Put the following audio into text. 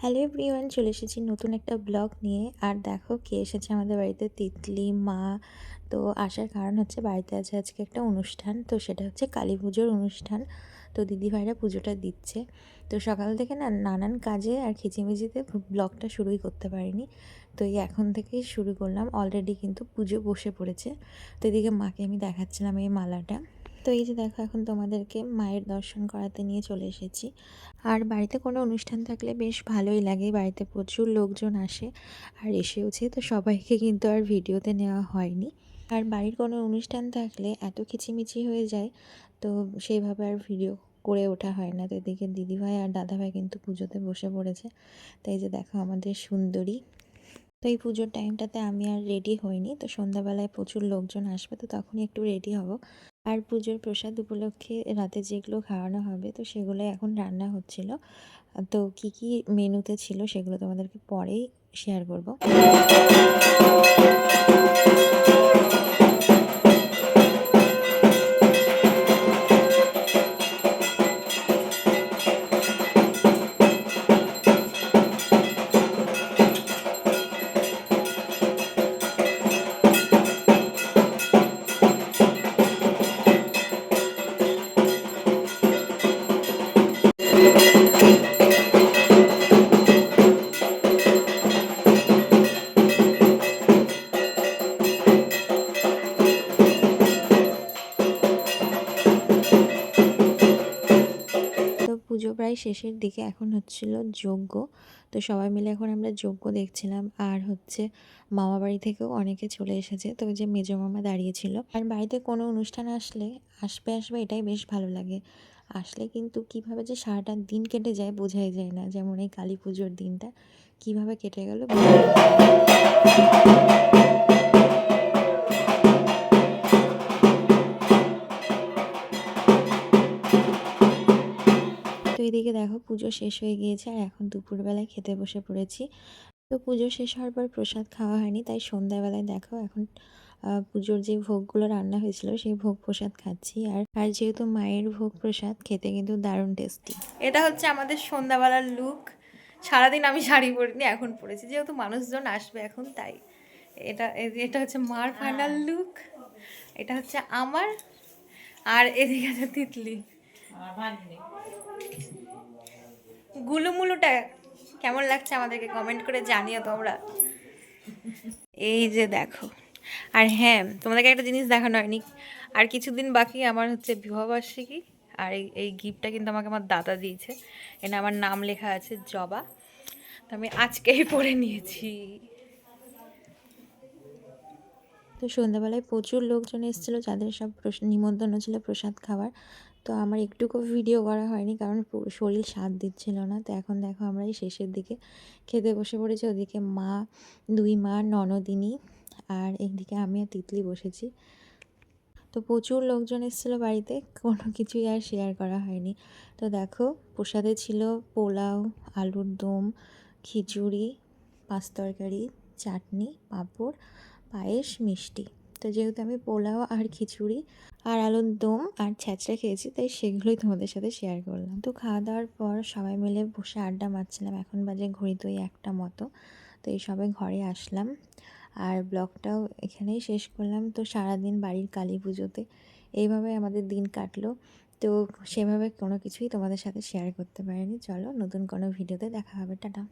Hello everyone, চলে এসেছি নতুন একটা ব্লগ নিয়ে। আর দেখো কে এসেছে আমাদের বাড়িতে, তিতলি মা। তো আসার কারণ হচ্ছে বাড়িতে আছে আজকে একটা অনুষ্ঠান, তো সেটা হচ্ছে কালী পুজোর অনুষ্ঠান। তো দিদিভাইরা পুজোটা দিচ্ছে। তো সকাল থেকে নানান কাজে আর খিচিমিচিতে ব্লগটা শুরুই করতে পারিনি। তো এই এখন থেকেই শুরু করলাম। অলরেডি কিন্তু পুজো বসে পড়েছে। তো এদিকে মাকে আমি দেখাচ্ছিলাম এই মালাটা। তো এই যে দেখো, এখন তোমাদেরকে মায়ের দর্শন করাতে নিয়ে চলে এসেছি। আর বাড়িতে কোনো অনুষ্ঠান থাকলে বেশ ভালোই লাগে, বাড়িতে প্রচুর লোকজন আসে আর এসেওছে, তো সবাইকে কিন্তু আর ভিডিওতে নেওয়া হয়নি। আর বাড়ির কোনো অনুষ্ঠান থাকলে এত কিচিমিচি হয়ে যায়, তো সেইভাবে আর ভিডিও করে ওঠা হয় না। তো এদিকে দিদিভাই আর দাদাভাই কিন্তু পুজোতে বসে পড়েছে। তাই যে দেখো আমাদের সুন্দরী। তো এই পুজোর টাইমটাতে আমি আর রেডি হইনি, তো সন্ধ্যাবেলায় প্রচুর লোকজন আসবে, তো তখনই একটু রেডি হব। আর পুজোর প্রসাদ উপলক্ষে রাতে যেগুলো খাওয়ানো হবে, তো সেগুলোই এখন রান্না হচ্ছিল। তো কি কি মেনুতে ছিল সেগুলো তোমাদেরকে পরেই শেয়ার করব। তো পুজো প্রায় শেষের দিকে, এখন হচ্ছিল যজ্ঞ। তো সবাই মিলে এখন আমরা যজ্ঞ দেখছিলাম। আর হচ্ছে মামা বাড়ি থেকেও অনেকে চলে এসেছে, তো ওই যে মেজো মামা দাঁড়িয়েছিল। আর বাড়িতে কোনো অনুষ্ঠান আসলে আসবে এটাই বেশ ভালো লাগে। আসলে কিন্তু কিভাবে যে সারাটা দিন কেটে যায় বোঝাই যায় না। যেমন এই কালী পুজোর দিনটা কিভাবে কেটে গেল। তো এদিকে দেখো পুজো শেষ হয়ে গিয়েছে আর এখন দুপুরবেলায় খেতে বসে পড়েছি। তো পুজো শেষ হওয়ার পর প্রসাদ খাওয়া হয়নি, তাই সন্ধ্যাবেলায় দেখো এখন পুজোর যে ভোগগুলো রান্না হয়েছিল সেই ভোগ প্রসাদ খাচ্ছি। আর যেহেতু মায়ের ভোগ প্রসাদ খেতে কিন্তু দারুণ টেস্টি। এটা হচ্ছে আমাদের সন্ধ্যাবেলার লুক। সারাদিন আমি শাড়ি পরিনি, এখন পরেছি যেহেতু মানুষজন আসবে এখন, তাই এটা হচ্ছে মার ফাইনাল লুক। এটা হচ্ছে আমার। আর এদিকে আছে তিতলি। গুলুমুলুটা কেমন লাগছে আমাদেরকে কমেন্ট করে জানিও তোমরা। এই যে দেখো। আর হ্যাঁ, তোমাদেরকে একটা জিনিস দেখানো হয়নি। আর কিছুদিন বাকি আমার হচ্ছে বিবাহবার্ষিকী। আর এই গিফটটা কিন্তু আমাকে আমার দাদা দিয়েছে। এটা আমার নাম লেখা আছে জবা। তো আমি আজকেই পরে নিয়েছি। তো সন্ধ্যাবেলায় প্রচুর লোকজন এসেছিলো, যাদের সব নিমন্ত্রণ ছিল প্রসাদ খাওয়ার। তো আমার একটুকু ভিডিও করা হয়নি, কারণ শরীর সাথ দিচ্ছিল না। তো এখন দেখো আমরা এই শেষের দিকে খেতে বসে পড়েছি। ওদিকে মা, দুই মা, ননদিনী, আর এইদিকে আমি আর তিতলি বসেছি। তো প্রচুর লোকজন এসেছিলো বাড়িতে, কোনো কিছুই আর শেয়ার করা হয়নি। তো দেখো প্রসাদে ছিল পোলাও, আলুর দম, খিচুড়ি, পাঁচ তরকারি, চাটনি, পাঁপড়, পায়েস, মিষ্টি। তো যেহেতু আমি পোলাও আর খিচুড়ি আর আলুর দম আর ছ্যাঁচড়া খেয়েছি, তাই সেগুলোই তোমাদের সাথে শেয়ার করলাম। তো খাওয়া দাওয়ার পর সবাই মিলে বসে আড্ডা মারছিলাম। এখন বাজে ঘড়িতে ওই 1টা মতো। তো এই সবাই ঘরে আসলাম আর ব্লগটাও এখানেই শেষ করলাম। তো সারাদিন বাড়ির কালী পুজোতে এইভাবে আমাদের দিন কাটলো। তো সেভাবে কোনো কিছুই তোমাদের সাথে শেয়ার করতে পারিনি। চলো নতুন কোনো ভিডিওতে দেখা হবে, টাটা।